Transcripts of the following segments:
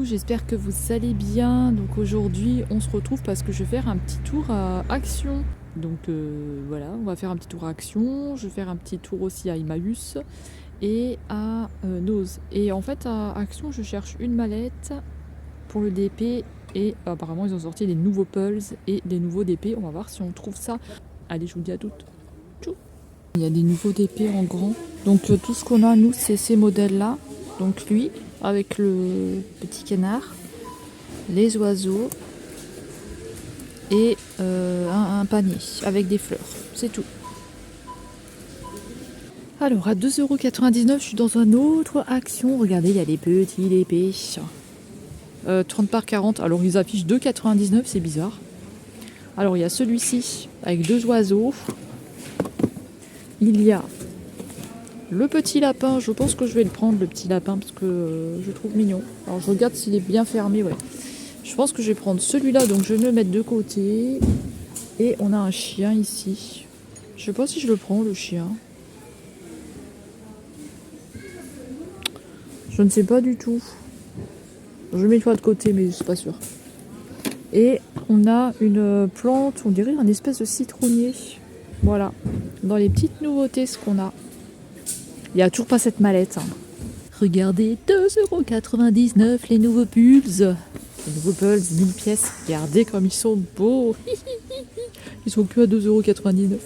j'espère que vous allez bien. Donc aujourd'hui on se retrouve parce que je vais faire un petit tour à Action. Donc voilà, on va faire un petit tour à Action, je vais faire un petit tour aussi à Emmaüs et à Nose. Et en fait à Action je cherche une mallette pour le DP et apparemment ils ont sorti des nouveaux Pulse et des nouveaux DP. On va voir si on trouve ça. Allez, je vous dis à toutes. Tchou. Il y a des nouveaux DP en grand. Donc tout ce qu'on a nous c'est ces modèles là. Donc lui avec le petit canard, les oiseaux et un panier avec des fleurs. C'est tout. Alors à 2,99 €, je suis dans une autre Action. Regardez, il y a des petits DP. 30 par 40. Alors ils affichent 2,99 €, c'est bizarre. Alors il y a celui-ci avec deux oiseaux. Il y a le petit lapin. Je pense que je vais le prendre, le petit lapin, parce que je le trouve mignon. Alors je regarde s'il est bien fermé. Ouais. Je pense que je vais prendre celui-là, donc je vais me le mettre de côté. Et on a un chien ici. Je sais pas si je le prends, le chien. Je ne sais pas du tout. Je mets toi de côté, mais je suis pas sûre. Et on a une plante, on dirait un espèce de citronnier. Voilà. Dans les petites nouveautés, ce qu'on a. Il n'y a toujours pas cette mallette. Hein. Regardez, 2,99 € les nouveaux Pulse. Les nouveaux Pulse, 1000 pièces. Regardez comme ils sont beaux. Ils sont que à 2,99 €.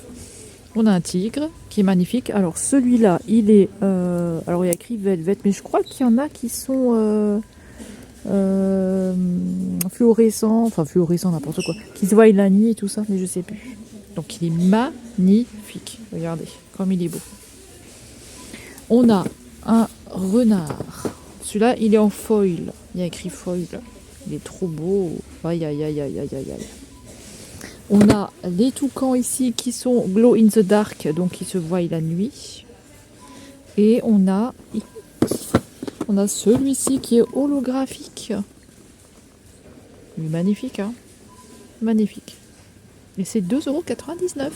On a un tigre qui est magnifique. Alors celui-là, il est... alors il y a écrit Velvet, mais je crois qu'il y en a qui sont fluorescents. Enfin fluorescents, n'importe quoi. Qui se voient la nuit et tout ça, mais je sais plus. Donc il est magnifique. Regardez comme il est beau. On a un renard. Celui-là, il est en foil. Il y a écrit foil. Il est trop beau. Aïe, aïe, aïe, aïe, aïe, aïe, aïe. On a les toucans ici qui sont glow in the dark, donc qui se voient la nuit. Et on a celui-ci qui est holographique. Il est magnifique, hein. Magnifique. Et c'est 2,99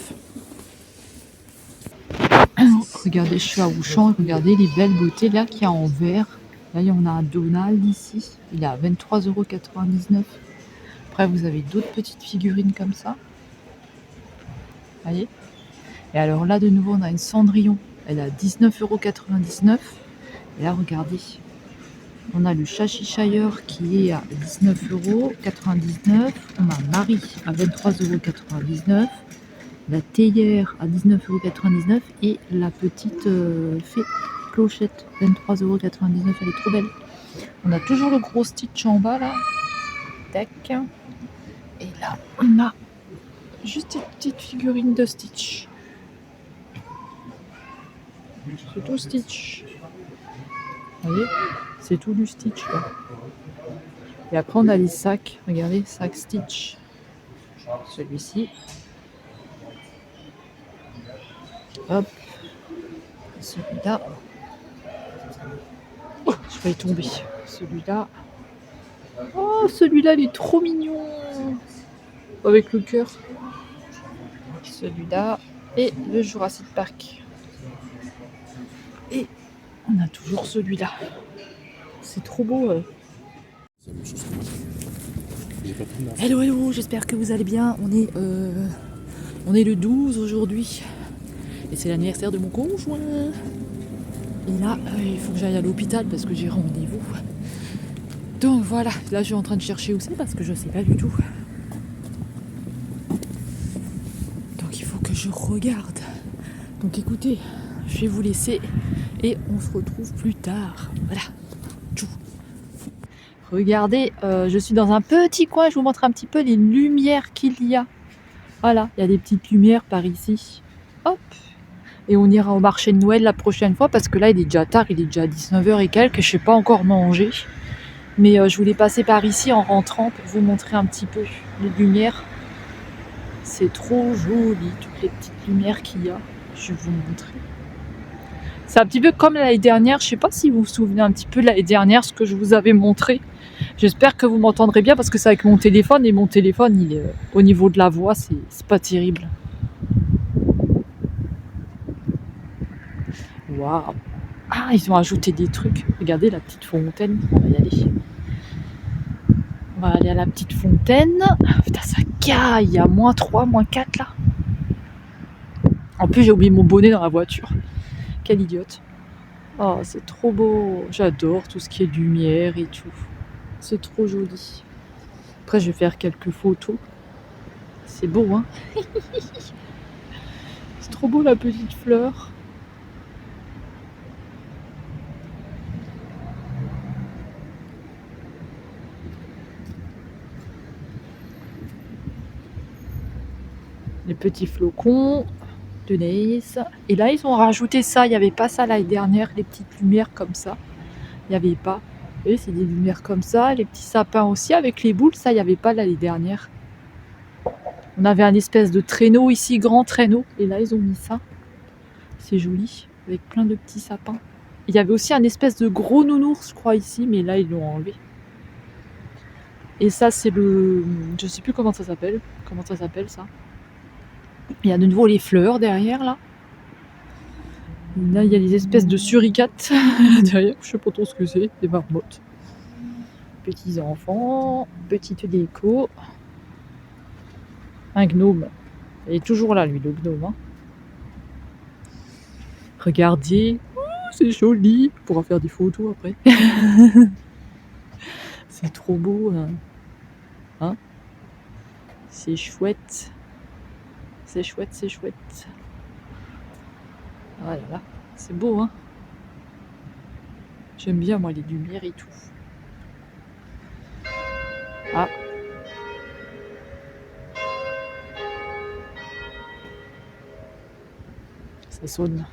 €. Regardez, je suis à Auchan, regardez les belles beautés là qu'il y a en vert. Là, il y en a un Donald ici. Il est à 23,99 €. Après, vous avez d'autres petites figurines comme ça. Voyez. Et alors là, de nouveau, on a une Cendrillon. Elle est à 19,99 €. Et là, regardez. On a le Cheshire qui est à 19,99 €. On a Marie à 23,99 €. La théière à 19,99 € et la petite fée clochette 23,99 €. Elle est trop belle. On a toujours le gros Stitch en bas là. Tac. Et là, on a juste une petite figurine de Stitch. C'est tout Stitch. Vous voyez, c'est tout du Stitch là. Et après, on a les sacs. Regardez, sac Stitch. Celui-ci. Hop, celui-là. Oh, je vais y tomber. Celui-là. Oh, celui-là, il est trop mignon. Avec le cœur. Celui-là. Et le Jurassic Park. Et on a toujours celui-là. C'est trop beau. Hello, hello, j'espère que vous allez bien. On est le 12 aujourd'hui. Et c'est l'anniversaire de mon conjoint. Et là, il faut que j'aille à l'hôpital parce que j'ai rendez-vous. Donc voilà, là je suis en train de chercher où c'est parce que je sais pas du tout. Donc il faut que je regarde. Donc écoutez, je vais vous laisser et on se retrouve plus tard. Voilà. Tchou. Regardez, je suis dans un petit coin, je vous montre un petit peu les lumières qu'il y a. Voilà, il y a des petites lumières par ici. Hop. Et on ira au marché de Noël la prochaine fois parce que là il est déjà tard, il est déjà 19 h et quelques et je n'ai pas encore mangé. Mais je voulais passer par ici en rentrant pour vous montrer un petit peu les lumières. C'est trop joli, toutes les petites lumières qu'il y a. Je vais vous montrer. C'est un petit peu comme l'année dernière, je ne sais pas si vous vous souvenez un petit peu de l'année dernière, ce que je vous avais montré. J'espère que vous m'entendrez bien parce que c'est avec mon téléphone et mon téléphone, il est, au niveau de la voix, c'est pas terrible. Waouh! Ah, ils ont ajouté des trucs. Regardez la petite fontaine. On va y aller. On va aller à la petite fontaine. Putain, ça caille, il y a -3, -4 là. En plus, j'ai oublié mon bonnet dans la voiture. Quelle idiote. Oh, c'est trop beau. J'adore tout ce qui est lumière et tout. C'est trop joli. Après, je vais faire quelques photos. C'est beau, hein. C'est trop beau la petite fleur. Les petits flocons de neige. Et là, ils ont rajouté ça. Il n'y avait pas ça l'année dernière, les petites lumières comme ça. Il n'y avait pas. Et c'est des lumières comme ça. Les petits sapins aussi avec les boules. Ça, il n'y avait pas l'année dernière. On avait un espèce de traîneau ici, grand traîneau. Et là, ils ont mis ça. C'est joli. Avec plein de petits sapins. Il y avait aussi un espèce de gros nounours, je crois, ici. Mais là, ils l'ont enlevé. Et ça, c'est le... Je sais plus comment ça s'appelle. Comment ça s'appelle, ça? Il y a de nouveau les fleurs derrière, là. Et là, il y a des espèces de suricates derrière. Je sais pas trop ce que c'est. Des marmottes. Petits enfants. Petite déco. Un gnome. Il est toujours là, lui, le gnome. Hein. Regardez. Oh, c'est joli. On pourra faire des photos après. C'est trop beau. Hein, c'est chouette. C'est chouette, c'est chouette. Voilà, là. C'est beau, hein. J'aime bien, moi, les lumières et tout. Ah. Ça sonne.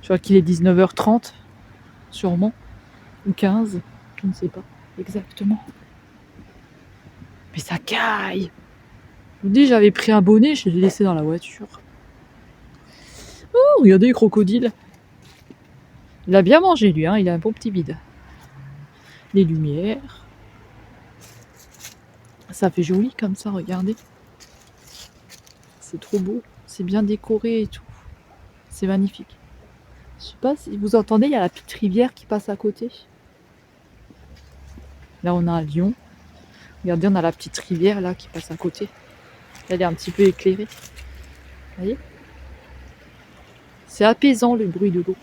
Je crois qu'il est 19h30, sûrement. Ou 15, je ne sais pas exactement. Mais ça caille. Je vous dis, j'avais pris un bonnet, je l'ai laissé dans la voiture. Oh, regardez le crocodile. Il a bien mangé, lui, hein, il a un bon petit bide. Les lumières. Ça fait joli comme ça, regardez. C'est trop beau. C'est bien décoré et tout. C'est magnifique. Je sais pas si vous entendez, il y a la petite rivière qui passe à côté. Là, on a un lion. Regardez, on a la petite rivière là qui passe à côté. Elle est un petit peu éclairée. Vous voyez? C'est apaisant le bruit de l'eau.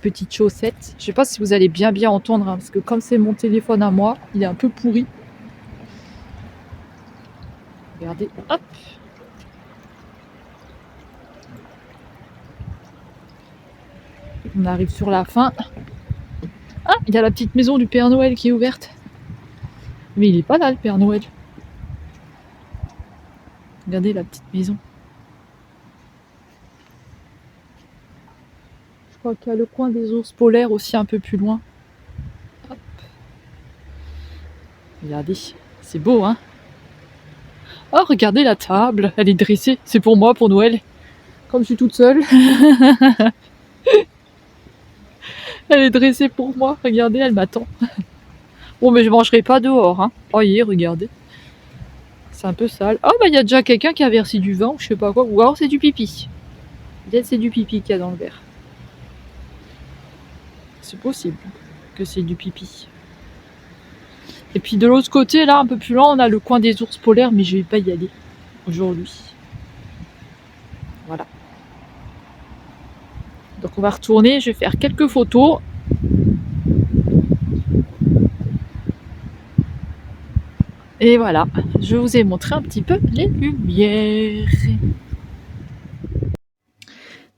Petite chaussette. Je sais pas si vous allez bien entendre, hein, parce que comme c'est mon téléphone à moi, il est un peu pourri. Regardez, hop. On arrive sur la fin. Ah, il y a la petite maison du Père Noël qui est ouverte. Mais il est pas là, le Père Noël. Regardez la petite maison. Je crois qu'il y a le coin des ours polaires aussi un peu plus loin. Hop. Regardez, c'est beau, hein. Oh, regardez la table, elle est dressée. C'est pour moi, pour Noël. Comme je suis toute seule. Elle est dressée pour moi. Regardez, elle m'attend. Bon, mais je mangerai pas dehors, hein. Voyez, regardez. C'est un peu sale. Oh, bah, il y a déjà quelqu'un qui a versé du vin ou je sais pas quoi. Ou alors c'est du pipi. Peut-être c'est du pipi qu'il y a dans le verre. C'est possible que c'est du pipi. Et puis de l'autre côté, là, un peu plus loin, on a le coin des ours polaires, mais je vais pas y aller aujourd'hui. Voilà. Donc on va retourner, je vais faire quelques photos. Et voilà, je vous ai montré un petit peu les lumières.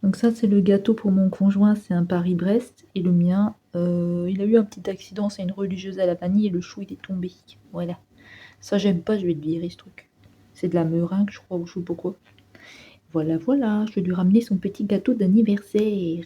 Donc ça, c'est le gâteau pour mon conjoint, c'est un Paris-Brest. Et le mien, il a eu un petit accident, c'est une religieuse à la vanille et le chou, il est tombé. Voilà. Ça, j'aime pas, je vais le virer, ce truc. C'est de la meringue, je crois, ou je sais pas quoi. Voilà, voilà, je vais lui ramener son petit gâteau d'anniversaire.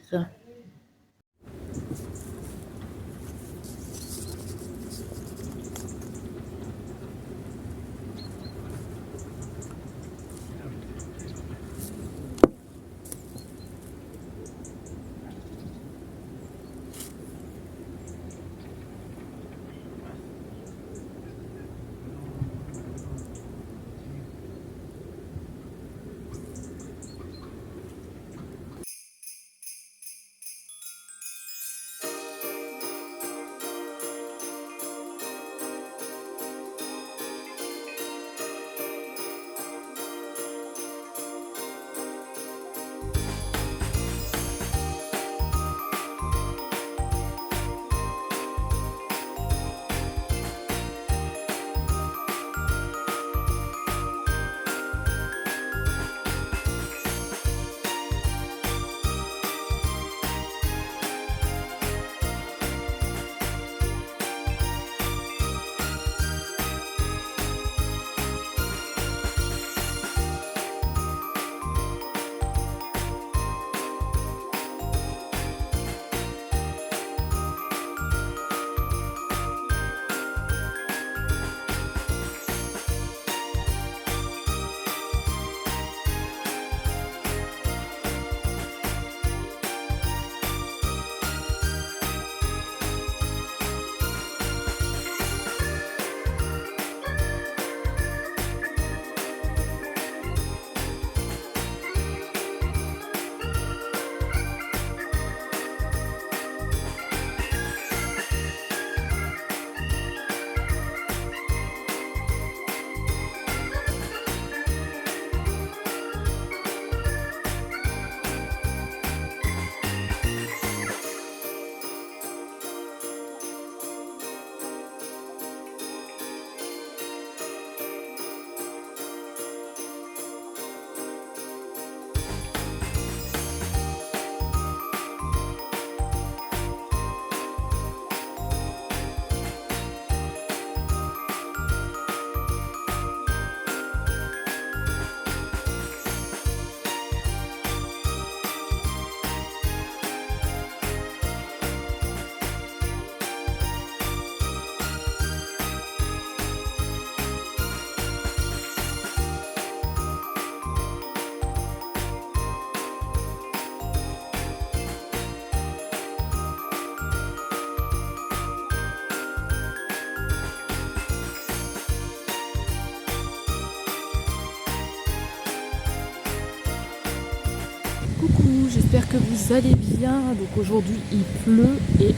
coucou, j'espère que vous allez bien. Donc aujourd'hui il pleut et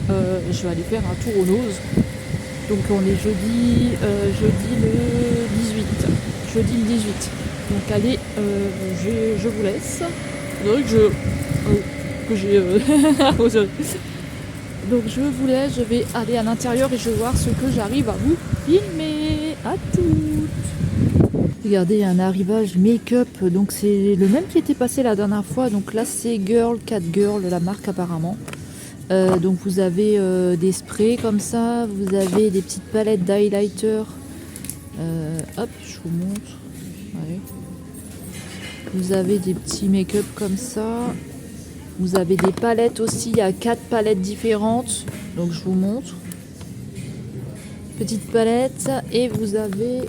je vais aller faire un tour aux Noses. Donc on est jeudi le 18. Jeudi le 18. Donc allez, je vous laisse. C'est vrai que j'ai... Donc je vous laisse, je vais aller à l'intérieur et je vais voir ce que j'arrive à vous filmer. À toutes. Regardez, il y a un arrivage make-up, donc c'est le même qui était passé la dernière fois. Donc là c'est Girl, Cat Girl, la marque apparemment. Donc vous avez des sprays comme ça, vous avez des petites palettes d'highlighter. Hop, je vous montre. Ouais. Vous avez des petits make-up comme ça. Vous avez des palettes aussi, il y a 4 palettes différentes. Donc je vous montre. Petite palette, et vous avez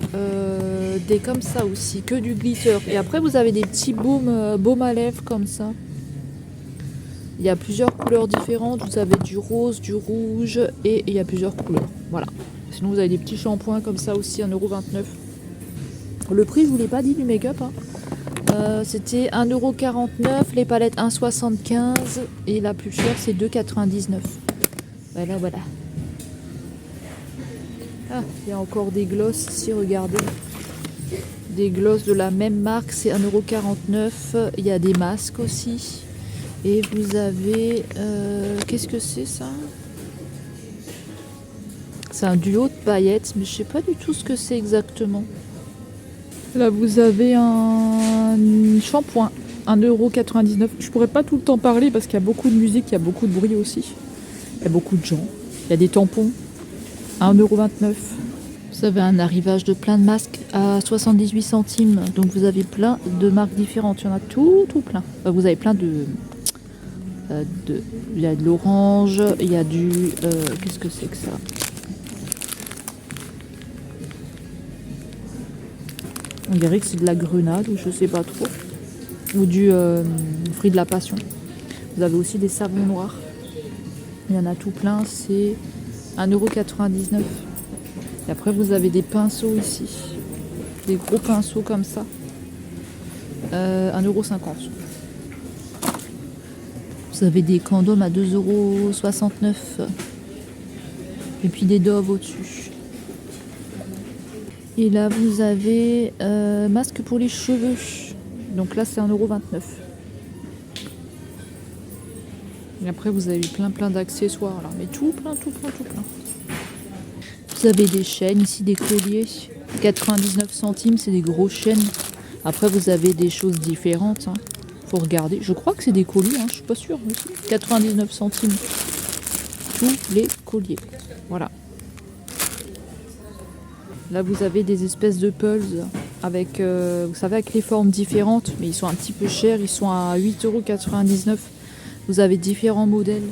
des comme ça aussi, que du glitter. Et après vous avez des petits baumes à lèvres comme ça. Il y a plusieurs couleurs différentes, vous avez du rose, du rouge, et il y a plusieurs couleurs. Voilà. Sinon vous avez des petits shampoings comme ça aussi, 1,29 €. Le prix je vous l'ai pas dit du make-up, hein. C'était 1,49 €, les palettes 1,75 € et la plus chère c'est 2,99 €. Voilà. Ah, il y a encore des glosses ici, regardez. Des glosses de la même marque, c'est 1,49 €. Il y a des masques aussi. Et vous avez... qu'est-ce que c'est ça? C'est un duo de paillettes, mais je sais pas du tout ce que c'est exactement. Là, vous avez un shampoing, 1,99 €. Je pourrais pas tout le temps parler parce qu'il y a beaucoup de musique, il y a beaucoup de bruit aussi. Il y a beaucoup de gens. Il y a des tampons. 1,29 €. Vous avez un arrivage de plein de masques à 78 centimes. Donc vous avez plein de marques différentes. Il y en a tout plein. Vous avez plein de... il y a de l'orange, il y a du... qu'est-ce que c'est que ça? On dirait que c'est de la grenade ou je sais pas trop. Ou du fruit de la passion. Vous avez aussi des savons noirs. Il y en a tout plein, c'est 1,99 €. Et après vous avez des pinceaux ici. Des gros pinceaux comme ça. 1,50 €. Vous avez des condoms à 2,69 €. Et puis des Dove au-dessus. Et là vous avez masque pour les cheveux. Donc là c'est 1,29 €. Et après vous avez plein d'accessoires là. Mais tout plein. Vous avez des chaînes ici, des colliers. 99 centimes, c'est des grosses chaînes. Après vous avez des choses différentes, hein. Faut regarder. Je crois que c'est des colliers, hein. Je suis pas sûre. 99 centimes. Tous les colliers. Voilà. Là vous avez des espèces de pulls avec, vous savez, avec les formes différentes, mais ils sont un petit peu chers. Ils sont à 8,99 €. Vous avez différents modèles.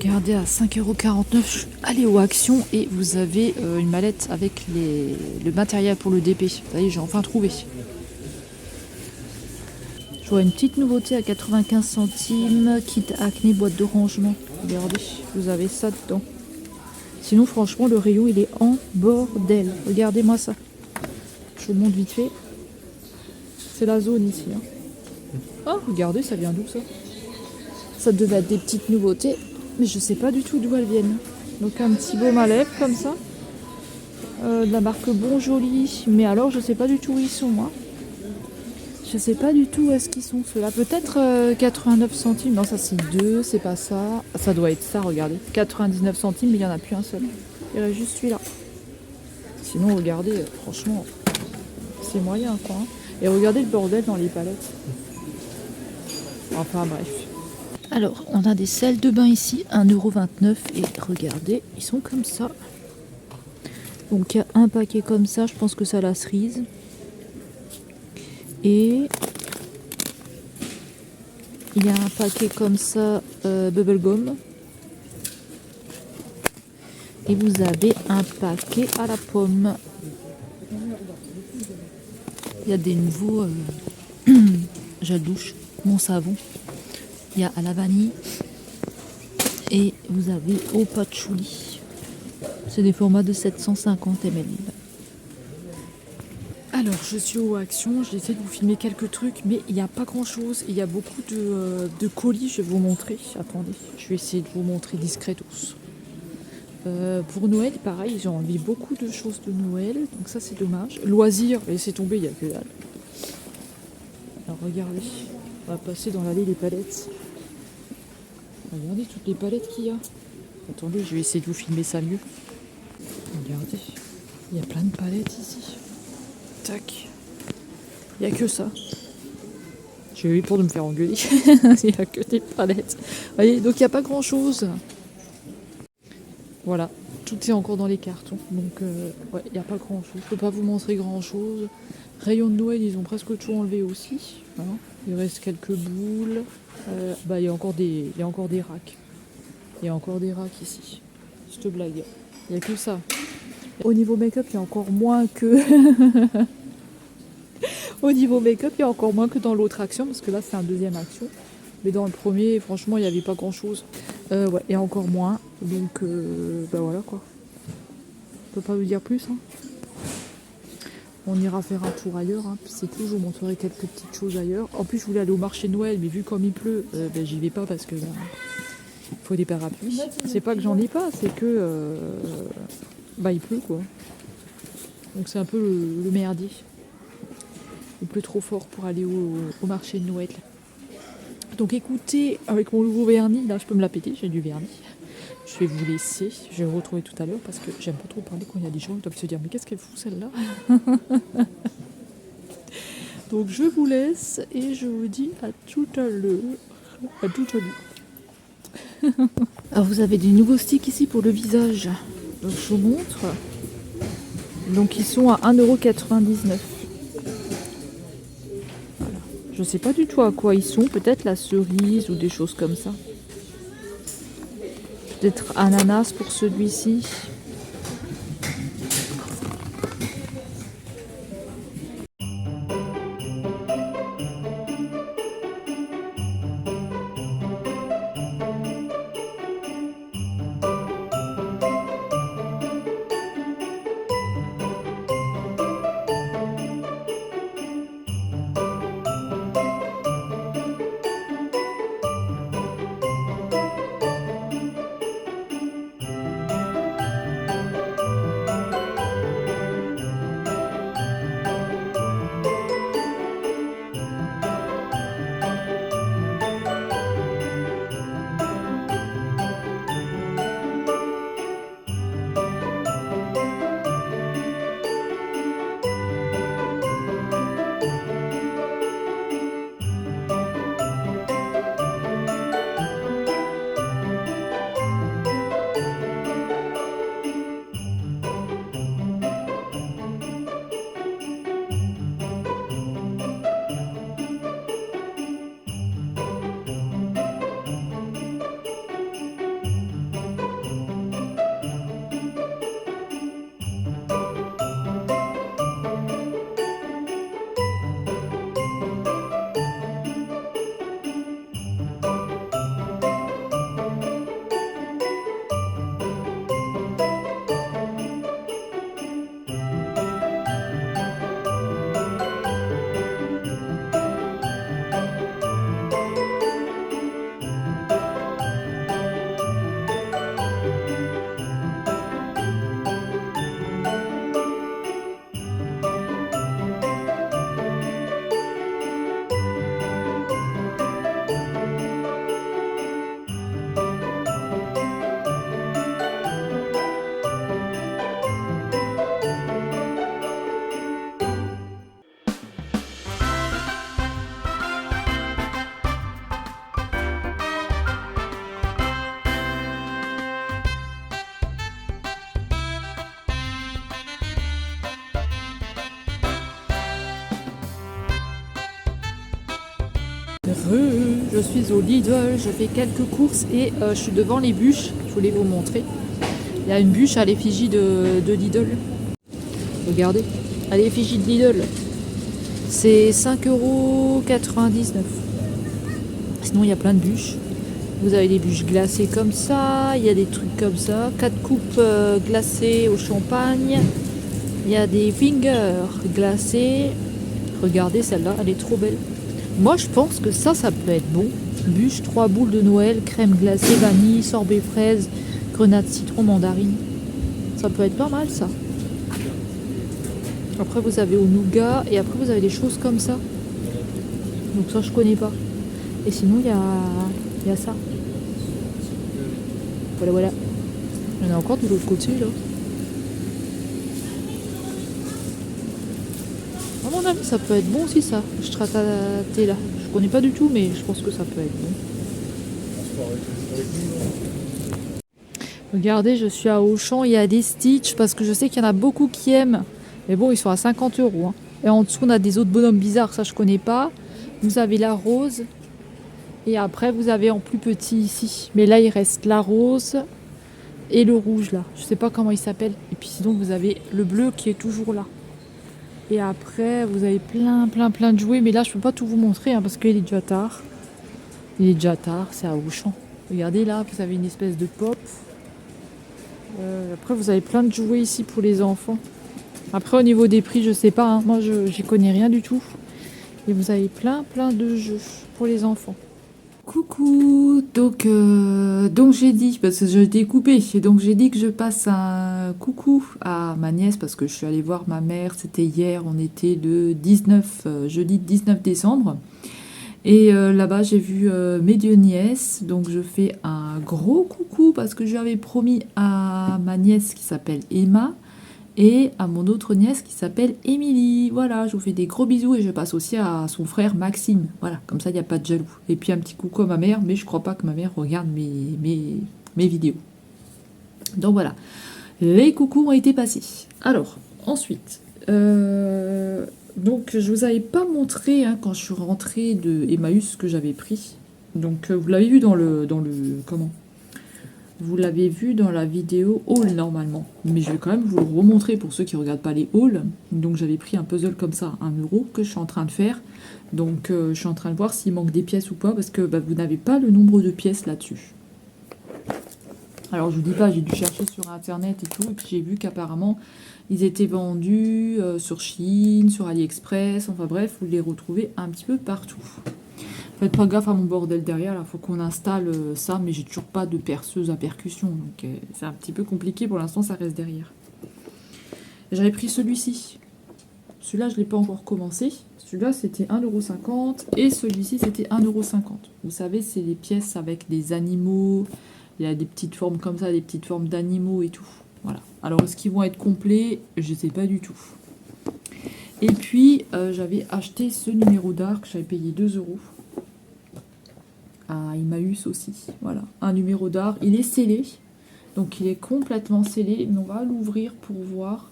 Regardez, à 5,49 €, je suis allée aux Actions et vous avez une mallette avec le matériel pour le DP. Ça y est, j'ai enfin trouvé. Je vois une petite nouveauté à 95 centimes, kit acné, boîte de rangement. Regardez, vous avez ça dedans. Sinon, franchement, le rayon, il est en bordel. Regardez-moi ça. Je vous le montre vite fait. C'est la zone ici. Hein. Oh, regardez, ça vient d'où ça? Ça devait être des petites nouveautés, mais je sais pas du tout d'où elles viennent. Donc un petit baume à lèvres comme ça. De la marque Bon Joli. Mais alors, je sais pas du tout où ils sont, moi. Je sais pas du tout où est-ce qu'ils sont ceux-là. Peut-être 89 centimes. Non, ça c'est deux, c'est pas ça. Ça doit être ça, regardez. 99 centimes, mais il n'y en a plus un seul. Il y en a juste celui-là. Sinon, regardez, franchement, c'est moyen quoi. Hein. Et regardez le bordel dans les palettes. Enfin bref. Alors, on a des sels de bain ici, 1,29 €. Et regardez, ils sont comme ça. Donc il y a un paquet comme ça, je pense que ça la cerise. Et il y a un paquet comme ça, bubblegum. Et vous avez un paquet à la pomme. Il y a des nouveaux gel douche, mon savon. Il y a à la vanille. Et vous avez au patchouli. C'est des formats de 750 ml. Alors, je suis aux Actions, j'ai essayé de vous filmer quelques trucs, mais il n'y a pas grand chose. Il y a beaucoup de colis, je vais vous montrer. Attendez, je vais essayer de vous montrer discretos. Pour Noël, pareil, j'ai enlevé beaucoup de choses de Noël, donc ça c'est dommage. Loisirs, laissez tomber, il n'y a que dalle. Alors regardez, on va passer dans l'allée des palettes. Regardez toutes les palettes qu'il y a. Attendez, je vais essayer de vous filmer ça mieux. Regardez, il y a plein de palettes ici. Tac. Il n'y a que ça. J'ai eu peur de me faire engueuler. Il n'y a que des palettes. Vous voyez, donc il n'y a pas grand chose. Voilà, tout est encore dans les cartons. Donc ouais, il n'y a pas grand chose. Je peux pas vous montrer grand chose. Rayon de Noël, ils ont presque tout enlevé aussi. Hein. Il reste quelques boules. Il y a encore des racks. Il y a encore des racks ici. Je te blague. Il n'y a que ça. Au niveau make-up, il y a encore moins que. Au niveau make-up, il y a encore moins que dans l'autre action, parce que là c'est un deuxième action. Mais dans le premier, franchement, il n'y avait pas grand chose. Ouais, et encore moins. Donc voilà quoi. Je peux pas vous dire plus. Hein. On ira faire un tour ailleurs, hein. Puis c'est tout, je vous montrerai quelques petites choses ailleurs. En plus, je voulais aller au marché de Noël, mais vu comme il pleut, j'y vais pas parce que il faut des parapluies. C'est pas que j'en ai pas, c'est que il pleut quoi. Donc c'est un peu le merdier. Il pleut trop fort pour aller au marché de Noël. Donc écoutez, avec mon nouveau vernis, là je peux me la péter, j'ai du vernis. Je vais vous laisser, je vais le retrouver tout à l'heure parce que j'aime pas trop parler quand il y a des gens qui doivent se dire mais qu'est-ce qu'elle fout celle-là. Donc je vous laisse et je vous dis à tout à l'heure. À tout à l'heure. Alors vous avez des nouveaux sticks ici pour le visage. Donc je vous montre. Donc ils sont à 1,99 €. Je sais pas du tout à quoi ils sont, peut-être la cerise ou des choses comme ça. Peut-être ananas pour celui-ci. Je suis au Lidl, je fais quelques courses et je suis devant les bûches. Je voulais vous montrer. Il y a une bûche à l'effigie de Lidl. Regardez, à l'effigie de Lidl. C'est 5,99 €. Sinon, il y a plein de bûches. Vous avez des bûches glacées comme ça. Il y a des trucs comme ça. 4 coupes glacées au champagne. Il y a des fingers glacés. Regardez celle-là, elle est trop belle. Moi, je pense que ça peut être bon. Bûche, 3 boules de Noël, crème glacée, vanille, sorbet fraise, grenade citron, mandarine. Ça peut être pas mal, ça. Après, vous avez au nougat et après, vous avez des choses comme ça. Donc ça, je connais pas. Et sinon, il y a ça. Voilà. Il y en a encore de l'autre côté, là. À mon avis, ça peut être bon aussi, ça. Stracciatella là. Je connais pas du tout, mais je pense que ça peut être bon. Regardez, je suis à Auchan, il y a des Stitch, parce que je sais qu'il y en a beaucoup qui aiment. Mais bon, ils sont à 50 €. Hein. Et en dessous, on a des autres bonhommes bizarres, ça je connais pas. Vous avez la rose. Et après, vous avez en plus petit ici. Mais là, il reste la rose et le rouge, là. Je sais pas comment il s'appelle. Et puis sinon, vous avez le bleu qui est toujours là. Et après, vous avez plein de jouets. Mais là, je peux pas tout vous montrer, hein, parce qu'il est déjà tard. Il est déjà tard, c'est à Auchan. Regardez, là, vous avez une espèce de pop. Après, vous avez plein de jouets ici pour les enfants. Après, au niveau des prix, je sais pas. Hein. Moi, j'y connais rien du tout. Et vous avez plein de jeux pour les enfants. Coucou, donc j'ai dit, parce que je t'ai coupé, et donc j'ai dit que je passe un coucou à ma nièce parce que je suis allée voir ma mère, c'était hier, on était le 19, jeudi 19 décembre. Et là-bas j'ai vu mes deux nièces, donc je fais un gros coucou parce que je lui avais promis à ma nièce qui s'appelle Emma, et à mon autre nièce qui s'appelle Émilie. Voilà, je vous fais des gros bisous et je passe aussi à son frère Maxime. Voilà, comme ça il n'y a pas de jaloux. Et puis un petit coucou à ma mère, mais je crois pas que ma mère regarde mes vidéos. Donc voilà, les coucous ont été passés. Alors, ensuite, donc je vous avais pas montré hein, quand je suis rentrée de Emmaüs ce que j'avais pris. Donc vous l'avez vu dans le comment ? Vous l'avez vu dans la vidéo haul normalement. Mais je vais quand même vous le remontrer pour ceux qui ne regardent pas les hauls. Donc j'avais pris un puzzle comme ça, 1 € que je suis en train de faire. Donc je suis en train de voir s'il manque des pièces ou pas parce que vous n'avez pas le nombre de pièces là-dessus. Alors je vous dis pas, j'ai dû chercher sur internet et tout. Et puis j'ai vu qu'apparemment ils étaient vendus sur Chine, sur AliExpress. Enfin bref, vous les retrouvez un petit peu partout. Faites pas gaffe à mon bordel derrière, il faut qu'on installe ça, mais j'ai toujours pas de perceuse à percussion, donc c'est un petit peu compliqué, pour l'instant ça reste derrière. J'avais pris celui-ci. Celui-là je l'ai pas encore commencé. Celui-là c'était 1,50 € et celui-ci c'était 1,50 €. Vous savez, c'est les pièces avec des animaux, il y a des petites formes comme ça, des petites formes d'animaux et tout. Voilà. Alors est-ce qu'ils vont être complets? Je sais pas du tout. Et puis j'avais acheté ce numéro d'arc, j'avais payé 2 €. À Emmaüs aussi, voilà, un numéro d'art, il est scellé, donc il est complètement scellé, mais on va l'ouvrir pour voir,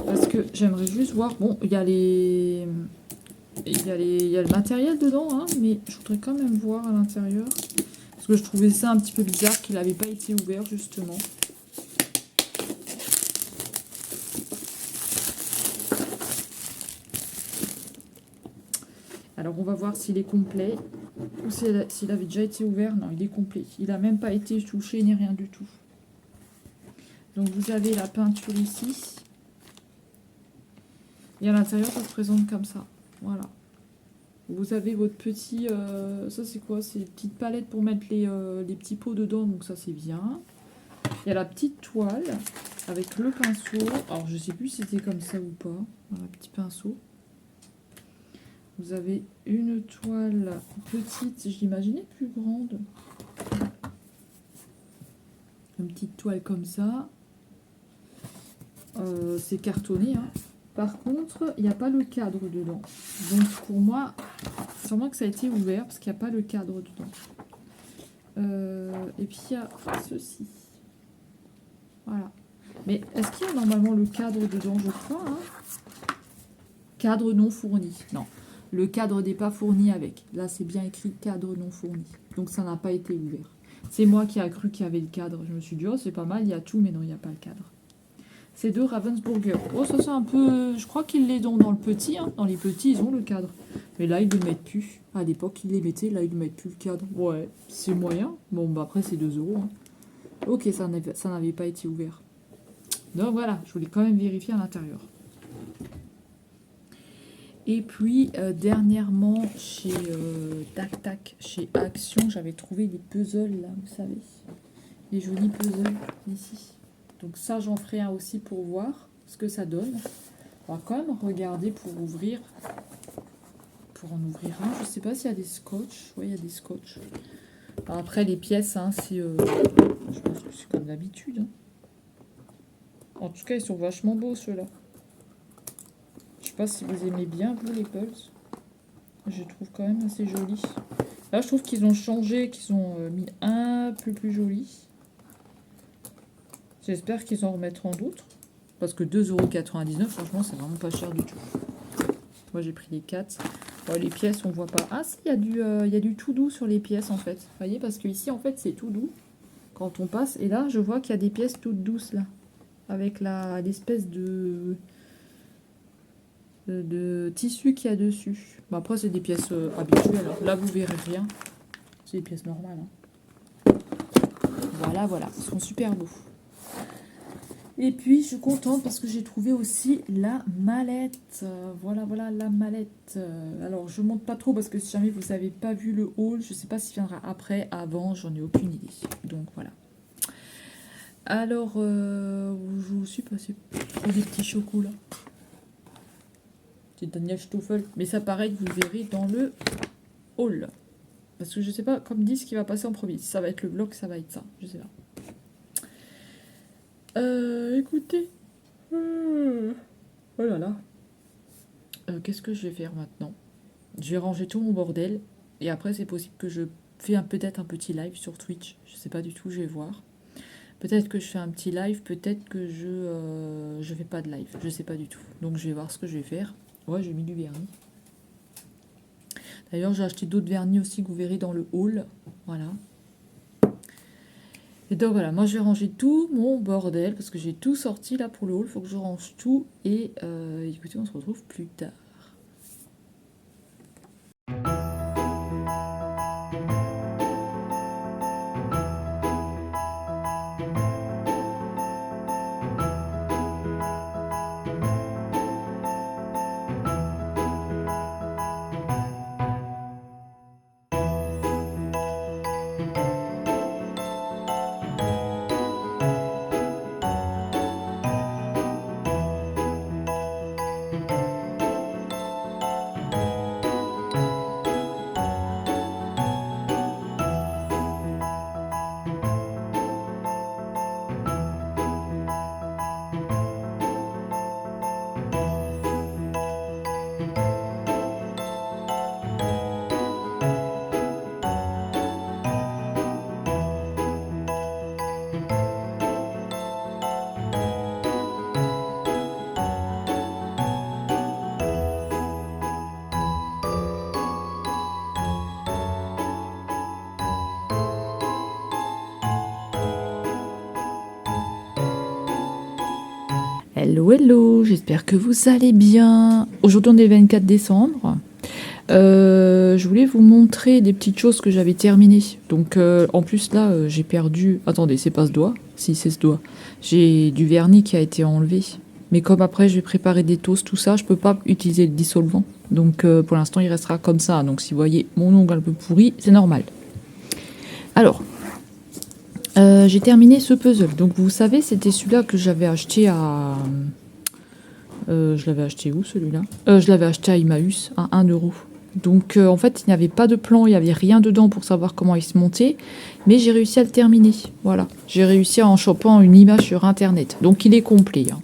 parce que j'aimerais juste voir, bon, il y a le matériel dedans, hein, mais je voudrais quand même voir à l'intérieur, parce que je trouvais ça un petit peu bizarre qu'il n'avait pas été ouvert, justement. Alors on va voir s'il est complet ou s'il avait déjà été ouvert. Non, il est complet. Il n'a même pas été touché ni rien du tout. Donc vous avez la peinture ici. Et à l'intérieur, ça se présente comme ça. Voilà. Vous avez votre petit... ça c'est quoi? C'est une petite palette pour mettre les petits pots dedans. Donc ça c'est bien. Il y a la petite toile avec le pinceau. Alors je sais plus si c'était comme ça ou pas. Voilà, petit pinceau. Vous avez une toile petite, je l'imaginais plus grande. Une petite toile comme ça. C'est cartonné. Hein. Par contre, il n'y a pas le cadre dedans. Donc pour moi, sûrement que ça a été ouvert parce qu'il n'y a pas le cadre dedans. Et puis il y a ceci. Voilà. Mais est-ce qu'il y a normalement le cadre dedans? Je crois. Hein. Cadre non fourni. Non. Le cadre n'est pas fourni avec. Là, c'est bien écrit cadre non fourni. Donc, ça n'a pas été ouvert. C'est moi qui a cru qu'il y avait le cadre. Je me suis dit, oh, c'est pas mal, il y a tout, mais non, il n'y a pas le cadre. C'est de Ravensburger. Oh, ça, c'est un peu... Je crois qu'ils les ont dans le petit. Hein. Dans les petits, ils ont le cadre. Mais là, ils ne le mettent plus. À l'époque, ils les mettaient. Là, ils ne mettent plus le cadre. Ouais, c'est moyen. Bon, bah après, c'est 2 €. Hein. Ok, ça n'avait pas été ouvert. Donc, voilà. Je voulais quand même vérifier à l'intérieur. Et puis, dernièrement, chez Tac Tac, chez Action, j'avais trouvé des puzzles, là, vous savez. Des jolis puzzles, ici. Donc ça, j'en ferai un aussi pour voir ce que ça donne. On va quand même regarder pour ouvrir. Pour en ouvrir un. Je sais pas s'il y a des scotch. Oui, il y a des scotch. Alors après, les pièces, hein, c'est... je pense que c'est comme d'habitude. Hein. En tout cas, ils sont vachement beaux, ceux-là. Je sais pas si vous aimez bien, vous, les pulses. Je trouve quand même assez joli. Là, je trouve qu'ils ont changé, qu'ils ont mis un peu plus joli. J'espère qu'ils en remettront d'autres. Parce que 2,99 €, franchement, c'est vraiment pas cher du tout. Moi, j'ai pris les 4. Bon, les pièces, on voit pas. Ah, si, il y a du tout doux sur les pièces, en fait. Vous voyez, parce que ici, en fait, c'est tout doux. Quand on passe. Et là, je vois qu'il y a des pièces toutes douces, là. Avec l'espèce de tissu qu'il y a dessus. Bon, après, c'est des pièces habituelles. Alors, là, vous verrez rien. C'est des pièces normales. Hein. Voilà, voilà. Ils sont super beaux. Et puis, je suis contente parce que j'ai trouvé aussi la mallette. Voilà, voilà, la mallette. Alors, je ne monte pas trop parce que si jamais vous n'avez pas vu le haul, je ne sais pas s'il viendra après, avant, j'en ai aucune idée. Donc, voilà. Alors, je vous suis passé pour des petits chocolats. C'est Daniel Stoffel. Mais ça, pareil, vous le verrez dans le haul. Parce que je ne sais pas, comme dit, ce qui va passer en premier. Si ça va être le vlog, ça va être ça. Je sais pas. Écoutez. Oh là là. Qu'est-ce que je vais faire maintenant? Je vais ranger tout mon bordel. Et après, c'est possible que je fais peut-être un petit live sur Twitch. Je sais pas du tout, je vais voir. Peut-être que je fais un petit live, peut-être que je fais pas de live. Je sais pas du tout. Donc, je vais voir ce que je vais faire. Ouais, j'ai mis du vernis. D'ailleurs, j'ai acheté d'autres vernis aussi que vous verrez dans le haul. Voilà. Et donc voilà, moi je vais ranger tout mon bordel parce que j'ai tout sorti là pour le haul, il faut que je range tout et écoutez, on se retrouve plus tard. Hello, hello, j'espère que vous allez bien. Aujourd'hui, on est le 24 décembre. Je voulais vous montrer des petites choses que j'avais terminées. Donc, en plus, là, j'ai perdu... Attendez, c'est pas ce doigt? Si, c'est ce doigt. J'ai du vernis qui a été enlevé. Mais comme après, je vais préparer des toasts, tout ça, je peux pas utiliser le dissolvant. Donc, pour l'instant, il restera comme ça. Donc, si vous voyez mon ongle un peu pourri, c'est normal. Alors... j'ai terminé ce puzzle. Donc, vous savez, c'était celui-là que j'avais acheté à... je l'avais acheté où, celui-là? Je l'avais acheté à Emmaüs, à 1 €. Donc, en fait, il n'y avait pas de plan, il n'y avait rien dedans pour savoir comment il se montait. Mais j'ai réussi à le terminer. Voilà. J'ai réussi en chopant une image sur Internet. Donc, il est complet. Hein.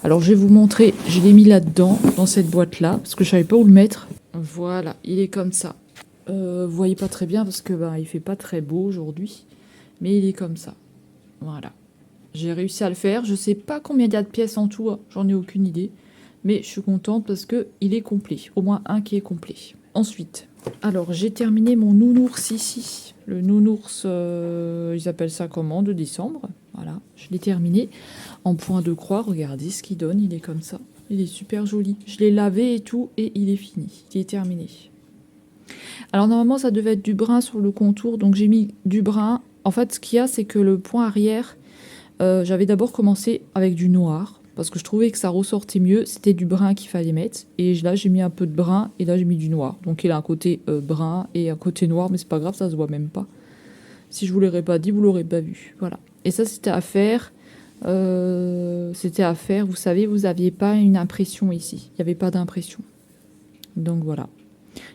Alors, je vais vous montrer. Je l'ai mis là-dedans, dans cette boîte-là, parce que je savais pas où le mettre. Voilà, il est comme ça. Vous voyez pas très bien parce que il fait pas très beau aujourd'hui. Mais il est comme ça. Voilà. J'ai réussi à le faire. Je sais pas combien il y a de pièces en tout. J'en ai aucune idée. Mais je suis contente parce qu'il est complet. Au moins un qui est complet. Ensuite, alors j'ai terminé mon nounours ici. Le nounours, ils appellent ça comment, de décembre. Voilà, je l'ai terminé en point de croix. Regardez ce qu'il donne, il est comme ça. Il est super joli. Je l'ai lavé et tout et il est fini. Il est terminé. Alors normalement ça devait être du brun sur le contour, donc j'ai mis du brun. En fait ce qu'il y a c'est que le point arrière, j'avais d'abord commencé avec du noir, parce que je trouvais que ça ressortait mieux, c'était du brun qu'il fallait mettre. Et là j'ai mis un peu de brun et là j'ai mis du noir. Donc il a un côté brun et un côté noir, mais c'est pas grave, ça se voit même pas. Si je vous l'aurais pas dit, vous l'aurez pas vu. Voilà. Et ça c'était à faire. Vous savez, vous aviez pas une impression ici. Il n'y avait pas d'impression. Donc voilà.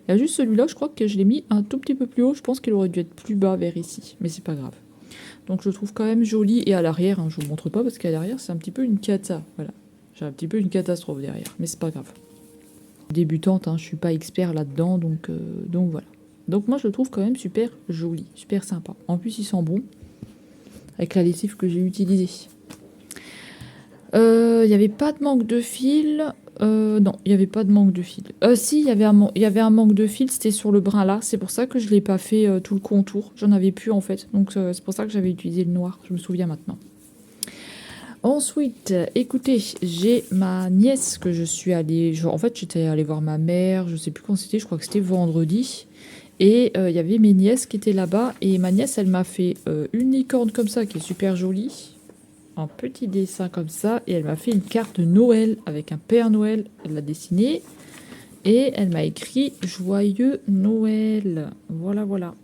Il y a juste celui-là, je crois que je l'ai mis un tout petit peu plus haut. Je pense qu'il aurait dû être plus bas vers ici. Mais c'est pas grave. Donc je le trouve quand même joli. Et à l'arrière, hein, je vous montre pas parce qu'à l'arrière, c'est un petit peu une cata. Voilà. J'ai un petit peu une catastrophe derrière. Mais c'est pas grave. Débutante, hein, je suis pas expert là-dedans. Donc voilà. Donc moi, je le trouve quand même super joli. Super sympa. En plus, il sent bon. Avec la lessive que j'ai utilisée. Il n'y avait pas de manque de fil. Non, il n'y avait pas de manque de fil. Si, il y avait un manque de fil, c'était sur le brin là. C'est pour ça que je ne l'ai pas fait tout le contour. J'en avais plus en fait. Donc c'est pour ça que j'avais utilisé le noir. Je me souviens maintenant. Ensuite, écoutez, j'ai ma nièce que je suis allée... En fait, j'étais allée voir ma mère. Je sais plus quand c'était. Je crois que c'était vendredi. Et il y avait mes nièces qui étaient là-bas. Et ma nièce, elle m'a fait une licorne comme ça qui est super jolie. Un petit dessin comme ça, et elle m'a fait une carte de Noël avec un Père Noël. Elle l'a dessiné et elle m'a écrit Joyeux Noël. Voilà, voilà,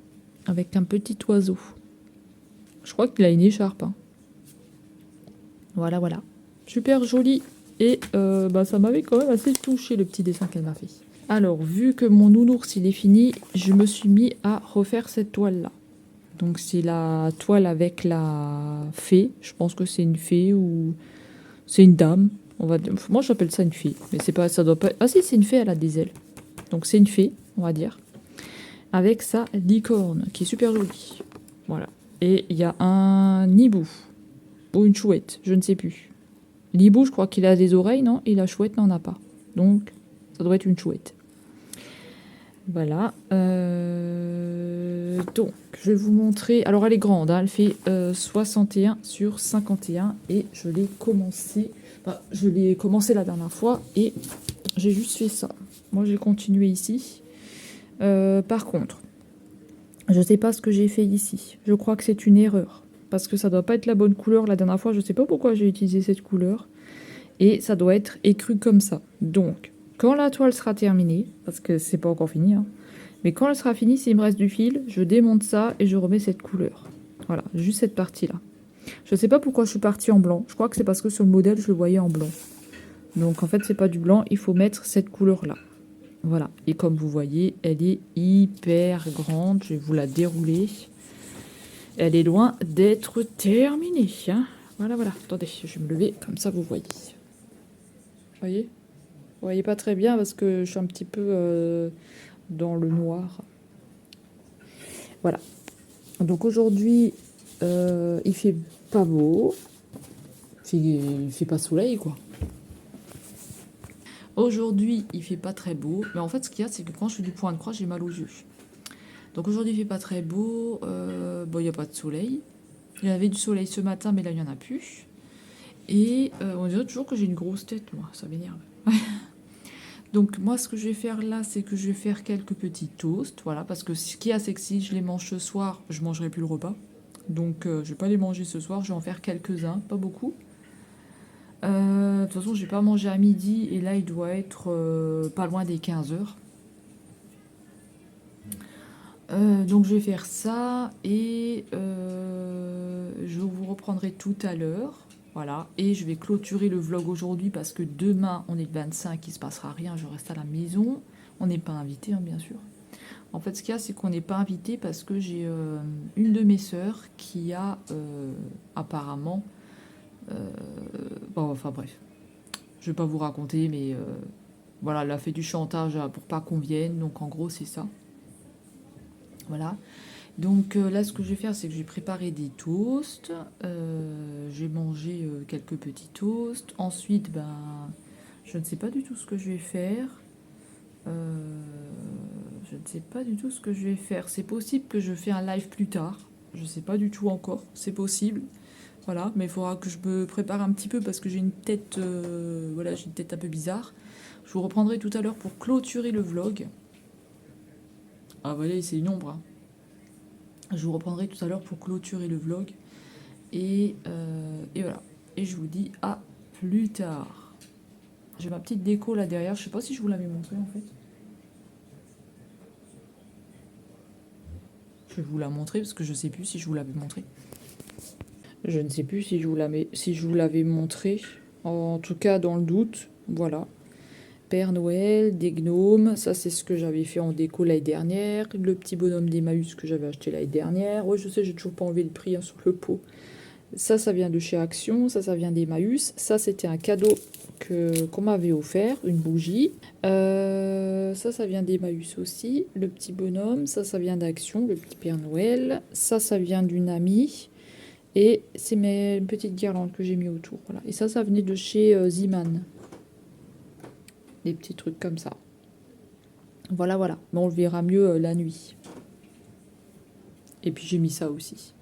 avec un petit oiseau. Je crois qu'il a une écharpe. Hein. Voilà, voilà, super joli. Et ça m'avait quand même assez touché le petit dessin qu'elle m'a fait. Alors, vu que mon nounours il est fini, je me suis mis à refaire cette toile là. Donc c'est la toile avec la fée. Je pense que c'est une fée ou c'est une dame. Moi j'appelle ça une fée, mais c'est pas, ça doit pas. Ah si, c'est une fée, elle a des ailes. Donc c'est une fée, on va dire, avec sa licorne qui est super jolie. Voilà. Et il y a un hibou ou une chouette, je ne sais plus. L'hibou, je crois qu'il a des oreilles, non? Et la chouette n'en a pas. Donc ça doit être une chouette. Voilà. Donc, je vais vous montrer. Alors, elle est grande. Hein, elle fait 61 sur 51. Et je l'ai commencé. Enfin, je l'ai commencé la dernière fois. Et j'ai juste fait ça. Moi, j'ai continué ici. Par contre, je ne sais pas ce que j'ai fait ici. Je crois que c'est une erreur. Parce que ça doit pas être la bonne couleur. La dernière fois, je ne sais pas pourquoi j'ai utilisé cette couleur. Et ça doit être écru comme ça. Donc, quand la toile sera terminée, parce que c'est pas encore fini, hein, mais quand elle sera finie, s'il me reste du fil, je démonte ça et je remets cette couleur. Voilà, juste cette partie-là. Je sais pas pourquoi je suis partie en blanc. Je crois que c'est parce que sur le modèle, je le voyais en blanc. Donc en fait, c'est pas du blanc, il faut mettre cette couleur-là. Voilà, et comme vous voyez, elle est hyper grande. Je vais vous la dérouler. Elle est loin d'être terminée. Hein. Voilà, voilà. Attendez, je vais me lever, comme ça vous voyez. Vous voyez? Vous voyez pas très bien parce que je suis un petit peu dans le noir. Voilà. Donc aujourd'hui, il fait pas beau. Il fait pas soleil, quoi. Aujourd'hui, il fait pas très beau. Mais en fait, ce qu'il y a, c'est que quand je fais du point de croix, j'ai mal aux yeux. Donc aujourd'hui, il fait pas très beau. Bon, il n'y a pas de soleil. Il y avait du soleil ce matin, mais là, il n'y en a plus. Et on dirait toujours que j'ai une grosse tête, moi. Ça m'énerve. Donc moi, ce que je vais faire là, c'est que je vais faire quelques petits toasts. Voilà, parce que ce qui est assez que si je les mange ce soir, je mangerai plus le repas. Donc je vais pas les manger ce soir. Je vais en faire quelques-uns, pas beaucoup. De toute façon, j'ai pas mangé à midi. Et là, il doit être pas loin des 15 heures. Donc je vais faire ça et je vous reprendrai tout à l'heure. Voilà, et je vais clôturer le vlog aujourd'hui parce que demain on est le 25, il se passera rien, je reste à la maison. On n'est pas invité, hein, bien sûr. En fait, ce qu'il y a, c'est qu'on n'est pas invité parce que j'ai une de mes sœurs qui a apparemment... bon, enfin bref, je vais pas vous raconter, mais voilà, elle a fait du chantage pour pas qu'on vienne, donc en gros c'est ça. Voilà. Donc là, ce que je vais faire, c'est que je vais préparer des toasts. Je vais manger quelques petits toasts. Ensuite, ben, Je ne sais pas du tout ce que je vais faire. Je ne sais pas du tout ce que je vais faire. C'est possible que je fais un live plus tard. Je ne sais pas du tout encore. C'est possible. Voilà, mais il faudra que je me prépare un petit peu parce que j'ai une tête, voilà, j'ai une tête un peu bizarre. Je vous reprendrai tout à l'heure pour clôturer le vlog. Ah voilà, c'est une ombre, hein. Je vous reprendrai tout à l'heure pour clôturer le vlog. Et voilà. Et je vous dis à plus tard. J'ai ma petite déco là derrière. Je sais pas si je vous l'avais montré en fait. Je vais vous la montrer parce que je sais plus si je vous l'avais montré. Je ne sais plus si je vous l'avais montré. En tout cas, dans le doute, voilà. Père Noël, des gnomes, ça c'est ce que j'avais fait en déco l'année dernière. Le petit bonhomme d'Emmaüs que j'avais acheté l'année dernière. Ouais, je sais, j'ai toujours pas enlevé le prix hein, sur le pot. Ça vient de chez Action, ça vient d'Emmaüs. Ça, c'était un cadeau qu'on m'avait offert, une bougie. Ça vient d'Emmaüs aussi, le petit bonhomme. Ça vient d'Action, le petit Père Noël. Ça vient d'une amie. Et c'est mes petites guirlandes que j'ai mis autour. Voilà. Et ça venait de chez Ziman. Des petits trucs comme ça. Voilà, voilà. Mais on le verra mieux la nuit. Et puis j'ai mis ça aussi.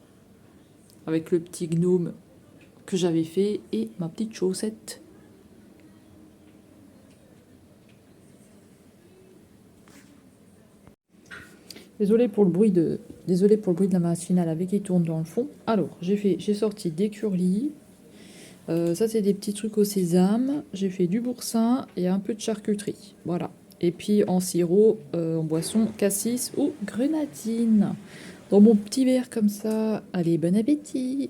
Avec le petit gnome que j'avais fait et ma petite chaussette. Désolée pour le bruit de la machine à laver qui tourne dans le fond. Alors, j'ai sorti des curlis. Ça, c'est des petits trucs au sésame. J'ai fait du boursin et un peu de charcuterie. Voilà. Et puis en sirop, en boisson, cassis ou grenadine. Dans mon petit verre comme ça. Allez, bon appétit!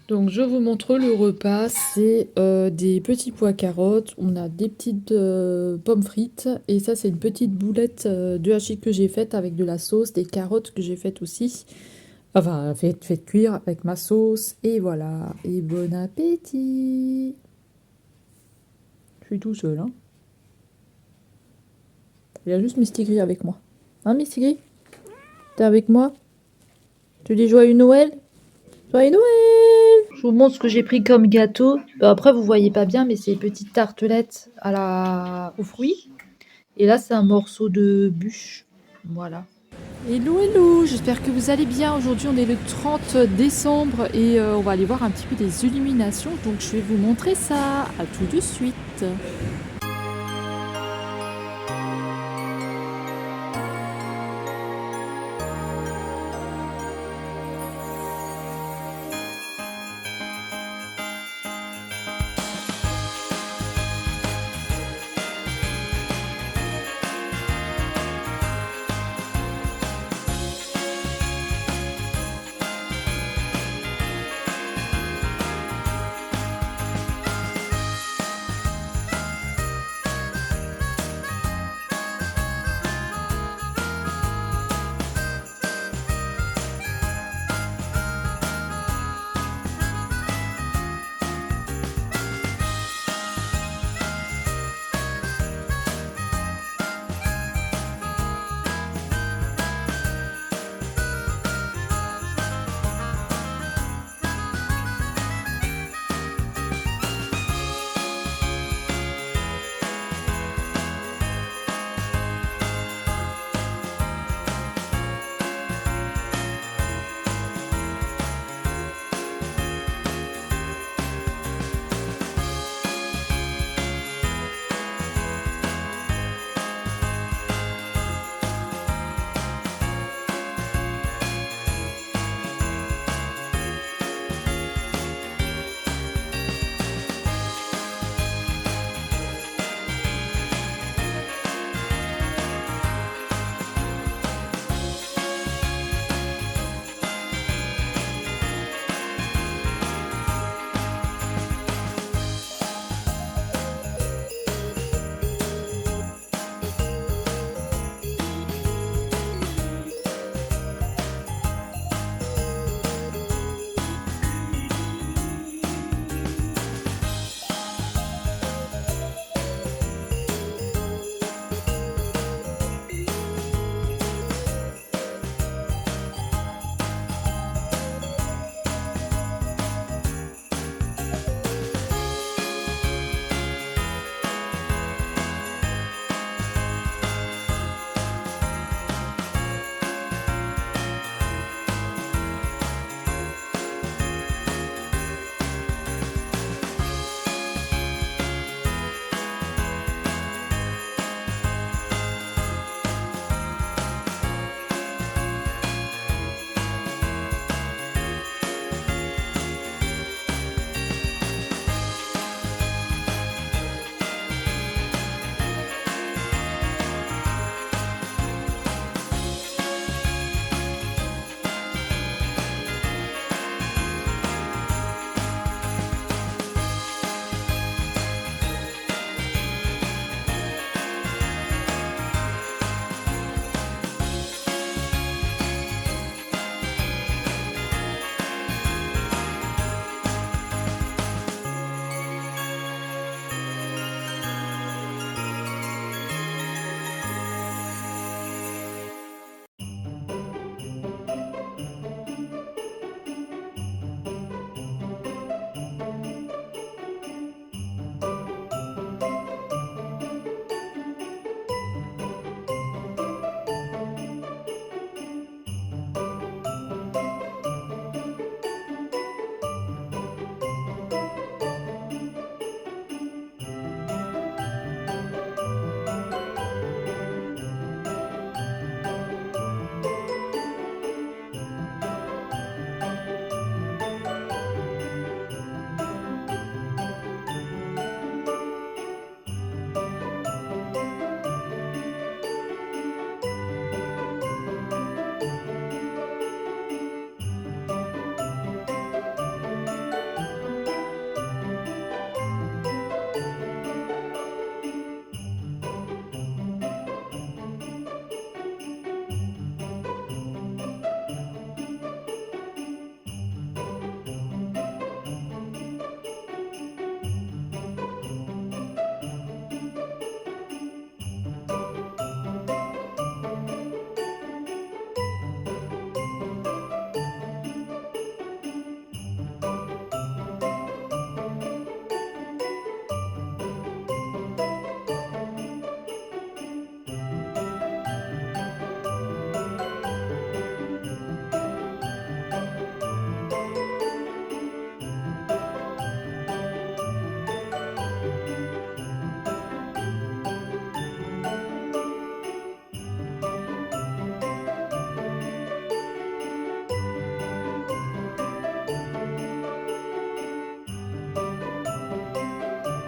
Donc je vous montre le repas, c'est des petits pois carottes, on a des petites pommes frites et ça c'est une petite boulette de hachis que j'ai faite avec de la sauce, des carottes que j'ai faites aussi, enfin faites cuire avec ma sauce et voilà, et bon appétit! Je suis tout seul, hein. Il y a juste Mistigris avec moi. Hein Mistigris? T'es avec moi? Tu dis joyeux Noël? Joyeux Noël! Je vous montre ce que j'ai pris comme gâteau. Après, vous voyez pas bien, mais c'est des petites tartelettes aux fruits. Et là, c'est un morceau de bûche. Voilà. Hello, hello! J'espère que vous allez bien. Aujourd'hui, on est le 30 décembre et on va aller voir un petit peu des illuminations. Donc, je vais vous montrer ça. À tout de suite.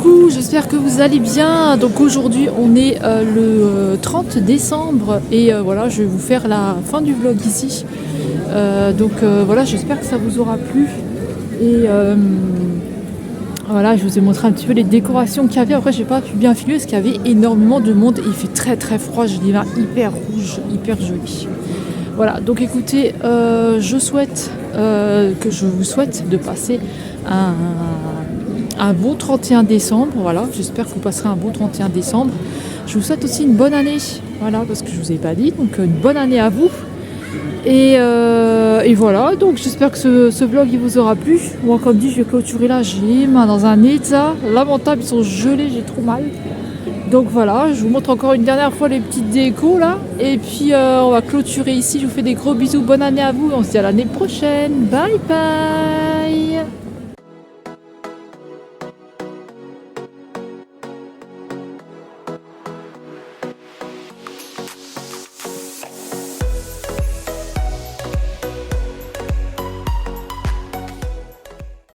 coucou, j'espère que vous allez bien. Donc aujourd'hui on est le 30 décembre et voilà, je vais vous faire la fin du vlog ici. Voilà, j'espère que ça vous aura plu. Et voilà, je vous ai montré un petit peu les décorations qu'il y avait. Après j'ai pas pu bien filmer parce qu'il y avait énormément de monde et il fait très très froid. J'ai des vins hyper rouges, hyper jolis. Voilà, donc écoutez, je vous souhaite de passer un bon 31 décembre. Voilà, j'espère que vous passerez un bon 31 décembre. Je vous souhaite aussi une bonne année, voilà, parce que je vous ai pas dit, donc une bonne année à vous. Et voilà, donc j'espère que ce vlog il vous aura plu. Moi, comme dit, je vais clôturer là, j'ai les mains dans un état lamentable, ils sont gelés, j'ai trop mal. Donc voilà, je vous montre encore une dernière fois les petites décos là. Et puis on va clôturer ici. Je vous fais des gros bisous. Bonne année à vous. On se dit à l'année prochaine. Bye bye.